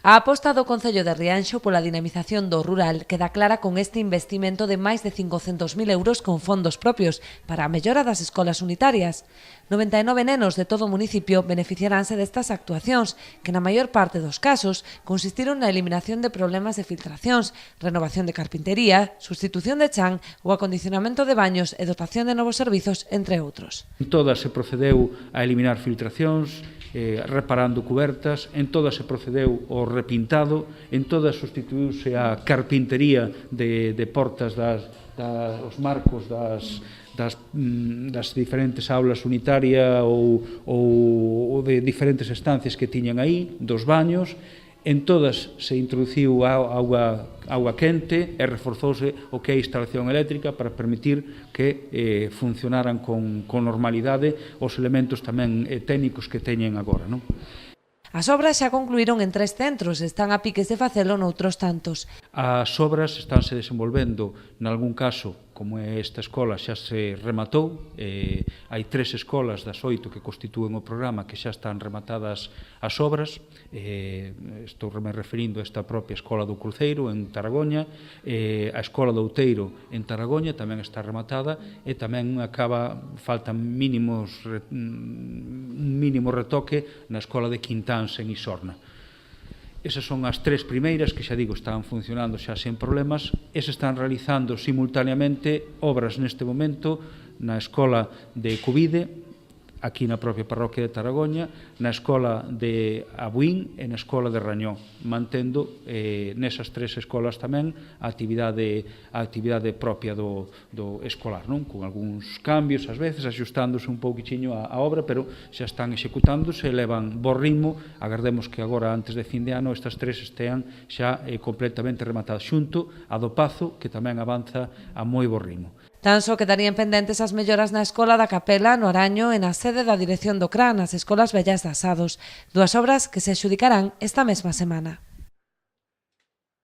A aposta do Concello de Rianxo pola dinamización do rural queda clara con este investimento de máis de 500.000 euros con fondos propios para a mellora das escolas unitarias. 99 nenos de todo o municipio beneficiaránse destas actuacións, que na maior parte dos casos consistiron na eliminación de problemas de filtracións, renovación de carpintería, sustitución de chan ou acondicionamento de baños e dotación de novos servizos, entre outros. En todas se procedeu a eliminar filtracións, reparando cubertas, en todas se procedeu ao repintado, en todas substituíuse a carpintería de portas os marcos das diferentes aulas unitarias ou de diferentes estancias que tiñan aí, dos baños. En todas se introduciu auga quente e reforzouse o que é a instalación eléctrica para permitir que funcionaran con normalidade os elementos tamén técnicos que teñen agora, non? As obras xa concluíron en 3 centros e están a piques de facelo noutros tantos. As obras estánse desenvolvendo, nalgún caso, como esta escola xa se rematou, hai 3 escolas das 8 que constitúen o programa que xa están rematadas as obras, estou me referindo a esta propia escola do Cruceiro en Taragoña, a escola do Outeiro en Taragoña tamén está rematada e tamén faltan mínimo retoque na escola de Quintáns en Isorna. Esas son as 3 primeiras que, xa digo, están funcionando xa sen problemas e se están realizando simultaneamente obras neste momento na escola de Covide, aquí na propia parroquia de Taragoña, na escola de Abuín e na escola de Rañó, mantendo nesas 3 escolas tamén a actividade propia do escolar, non? Con algúns cambios, ás veces, axustándose un pouquichiño a obra, pero xa están executándose e levan bo ritmo. Agardemos que agora, antes de fin de ano, estas 3 estean xa completamente rematadas, xunto a do Pazo, que tamén avanza a moi bo ritmo. Tan só quedarían pendentes as melloras na Escola da Capela, no Araño e na sede da Dirección do CRA, nas Escolas Vellas de Asados, 2 obras que se adxudicarán esta mesma semana.